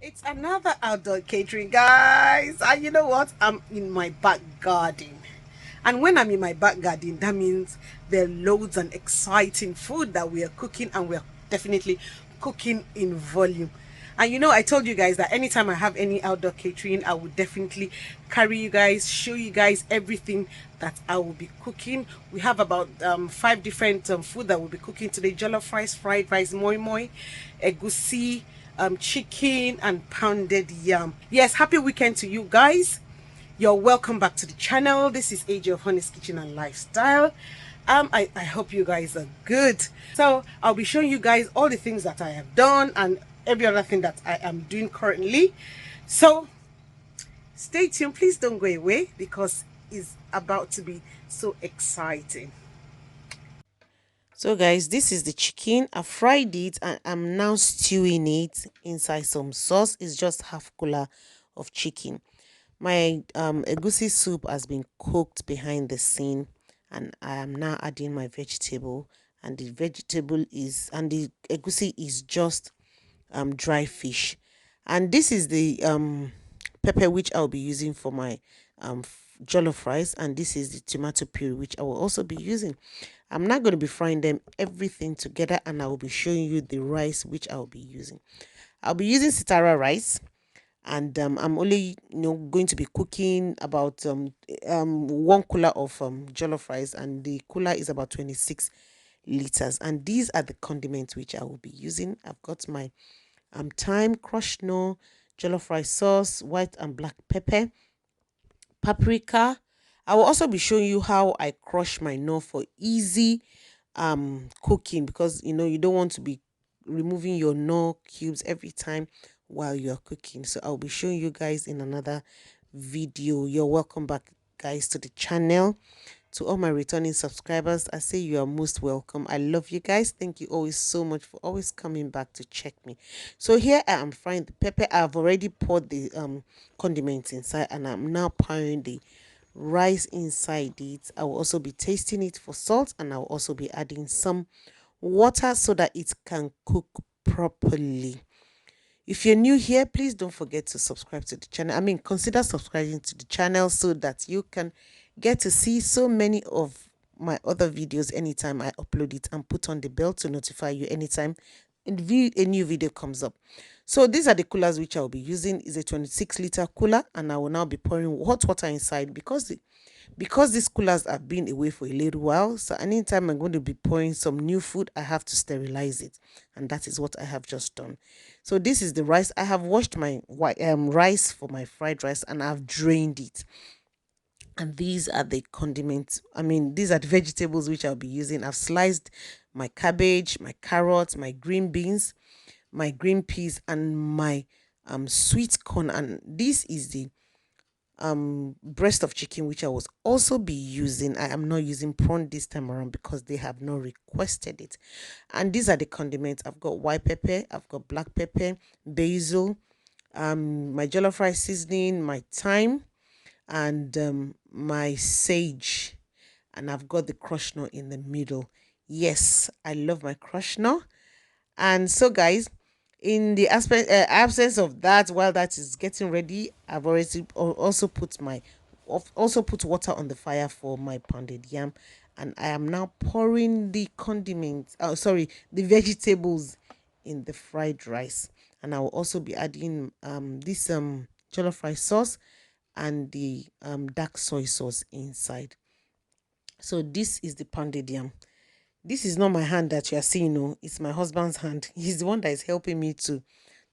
It's another outdoor catering, guys. And you know what? I'm in my back garden. And when I'm in my back garden, that means there are loads and exciting food that we are cooking, and we're definitely cooking in volume. And you know, I told you guys that anytime I have any outdoor catering, I would definitely carry you guys, show you guys everything that I will be cooking. We have about five different food that we'll be cooking today: jollof rice, fried rice, moi moi, egusi, chicken, and pounded yam. Yes, happy weekend to you guys. You're welcome back to the channel. This is AJ of Honey's Kitchen and Lifestyle. I hope you guys are good. So I'll be showing you guys all the things that I have done and every other thing that I am doing currently. So stay tuned. Please don't go away because it's about to be so exciting. So guys, this is the chicken. I fried it and I'm now stewing it inside some sauce. It's just half cooler of chicken. My egusi soup has been cooked behind the scene, and I am now adding my vegetable. And the vegetable is and the egusi is just dry fish, and this is the pepper which I'll be using for my jollof rice, and this is the tomato puree which I will also be using. I'm not going to be frying them everything together, and I will be showing you the rice which I'll be using. I'll be using sitara rice, and I'm only going to be cooking about 1 cooler of jollof rice, and the cooler is about 26 liters. And these are the condiments which I will be using. I've got my thyme, crushed no, jollof rice sauce, white and black pepper, paprika. I will also be showing you how I crush my no for easy cooking, because you don't want to be removing your no cubes every time while you're cooking. So I'll be showing you guys in another video. You're welcome back, guys, to the channel. To all my returning subscribers, I say you are most welcome. I love you guys. Thank you always so much for always coming back to check me. So here I am frying the pepper. I've already poured the condiments inside, and I'm now pouring the rice inside it. I will also be tasting it for salt, and I'll also be adding some water so that it can cook properly. If you're new here, please don't forget to subscribe to the channel. Consider subscribing to the channel so that you can get to see so many of my other videos anytime I upload it, and put on the bell to notify you anytime a new video comes up. So these are the coolers which I'll be using. Is a 26-liter cooler, and I will now be pouring hot water inside because these coolers have been away for a little while. So anytime I'm going to be pouring some new food, I have to sterilize it, and that is what I have just done. So this is the rice. I have washed my rice for my fried rice, and I've drained it. And these are the condiments. These are the vegetables which I'll be using. I've sliced my cabbage, my carrots, my green beans, my green peas, and my sweet corn. And this is the breast of chicken which I was also be using. I am not using prawn this time around because they have not requested it. And these are the condiments. I've got white pepper, I've got black pepper, basil, my jollof rice seasoning, my thyme, and my sage, and I've got the crushed nut in the middle. Yes, I love my crushed nut. And so guys, in the absence of that, while that is getting ready, I've already also put water on the fire for my pounded yam, and I am now pouring the condiments, the vegetables in the fried rice. And I will also be adding this jollof rice sauce and the dark soy sauce inside. So this is the pounded yam. This is not my hand that you are seeing, no, it's my husband's hand. He's the one that is helping me to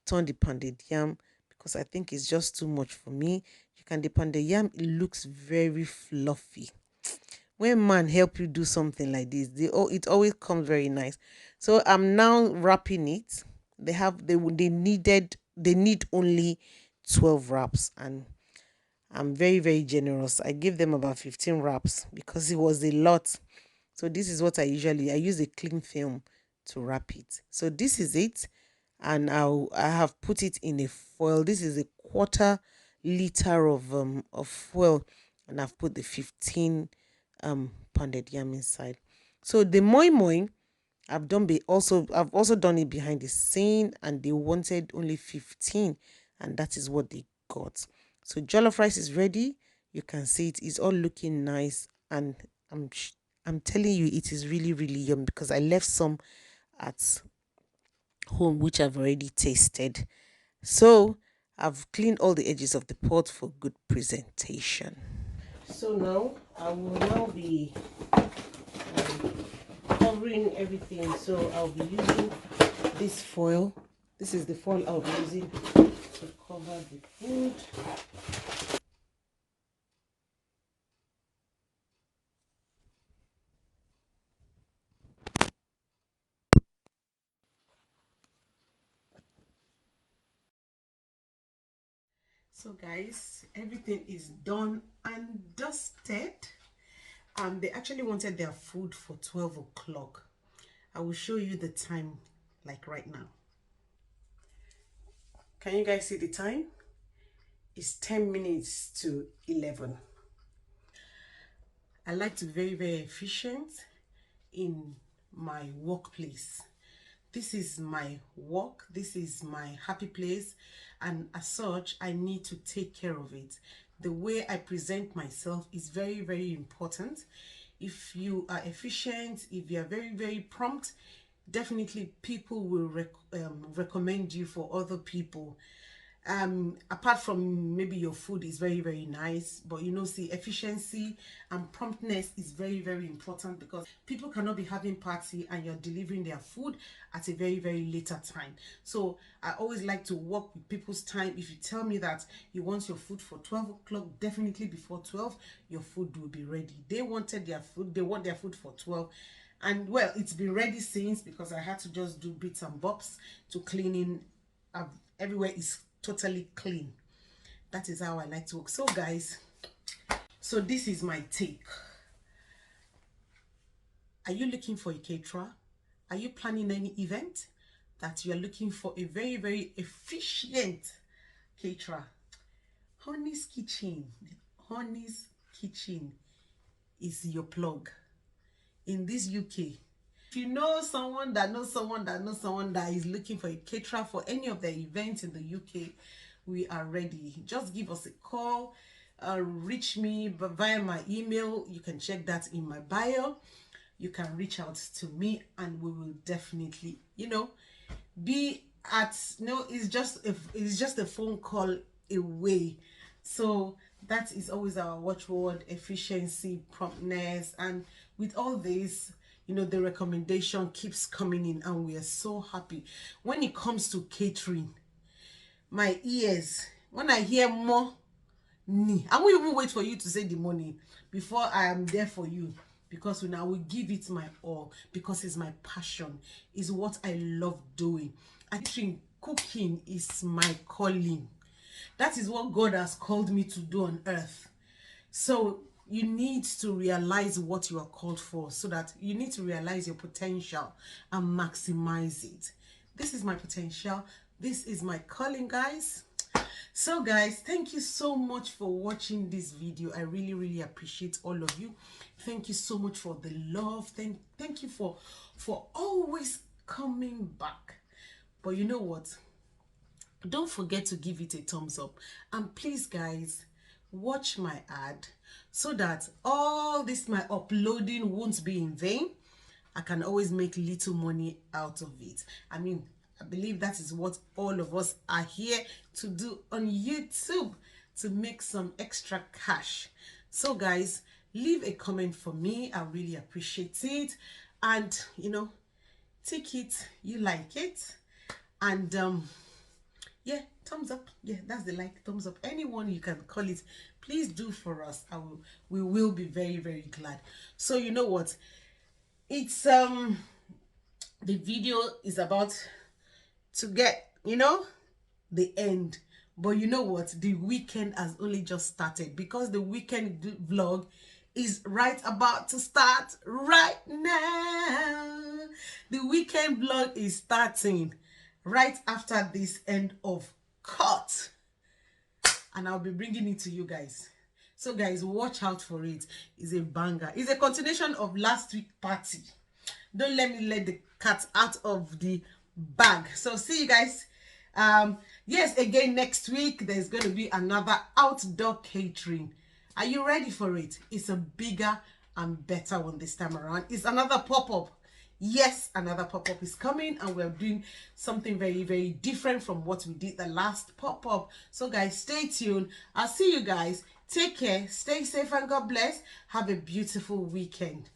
turn the pounded yam, because I think it's just too much for me. You can, the pounded yam, it looks very fluffy. When man help you do something like this, it always comes very nice. So I'm now wrapping it. They need only 12 wraps, and I'm very, very generous. I give them about 15 wraps because it was a lot. So this is what I use a cling film to wrap it. So this is it. And I have put it in a foil. This is a quarter liter of foil, and I've put the 15 pounded yam inside. So the moi moi, I've also done it behind the scene, and they wanted only 15, and that is what they got. So jollof rice is ready. You can see it is all looking nice, and I'm telling you, it is really really yum because I left some at home which I've already tasted. So I've cleaned all the edges of the pot for good presentation. So now I will now be covering everything. So I'll be using this foil. This is the foil I'll be using to cover the food. So guys, everything is done and dusted. They actually wanted their food for 12 o'clock. I will show you the time like right now. Can you guys see the time? It's 10 minutes to 11. I like to be very, very efficient in my workplace. This is my work, this is my happy place, and as such I need to take care of it. The way I present myself is very, very important. If you are efficient, if you are very, very prompt, definitely people will recommend you for other people. Apart from maybe your food is very, very nice, but you know, see, efficiency and promptness is very, very important, because people cannot be having party and you're delivering their food at a very, very later time. So I always like to work with people's time. If you tell me that you want your food for 12 o'clock, definitely before 12 your food will be ready. They wanted their food, they want their food for 12, and well, it's been ready since, because I had to just do bits and bobs to cleaning. Everywhere is totally clean. That is how I like to work. So guys, so this is my take. Are you looking for a caterer? Are you planning any event that you are looking for a very, very efficient caterer? Honey's Kitchen. Honey's Kitchen is your plug in this UK. If you know someone that knows someone that knows someone that is looking for a caterer for any of the events in the UK, we are ready. Just give us a call, reach me via my email. You can check that in my bio. You can reach out to me and we will definitely, you know, be at, no, it's just a phone call away. So that is always our watchword: efficiency, promptness. And with all this, you know, the recommendation keeps coming in and we are so happy. When it comes to catering, my ears, when I hear more, I won't even wait for you to say the money before I am there for you, because when I will give it my all, because it's my passion, is what I love doing. I think cooking is my calling. That is what God has called me to do on earth. So you need to realize what you are called for, so that you need to realize your potential and maximize it. This is my potential. This is my calling, guys. So guys, thank you so much for watching this video. I really, really appreciate all of you. Thank you so much for the love. Thank you for always coming back. But you know what? Don't forget to give it a thumbs up. And please guys, watch my ad so that all this my uploading won't be in vain. I can always make little money out of it. I mean, I believe that is what all of us are here to do on YouTube, to make some extra cash. So guys, leave a comment for me. I really appreciate it. And you know, take it, you like it. And yeah, thumbs up. Yeah, that's the like, thumbs up. Anyone you can call it, please do for us. We will be very, very glad. So you know what? It's the video is about to get, you know, the end. But you know what? The weekend has only just started, because the weekend vlog is right about to start right now. The weekend vlog is starting right after this end of cut, and I'll be bringing it to you guys. So guys, watch out for it. It's a banger. It's a continuation of last week's party. Don't let me let the cat out of the bag. So see you guys Yes, again, next week there's going to be another outdoor catering. Are you ready for it? It's a bigger and better one this time around. It's another pop-up. Yes, another pop-up is coming, and we're doing something very, very different from what we did the last pop-up. So guys, stay tuned. I'll see you guys. Take care, stay safe, and God bless. Have a beautiful weekend.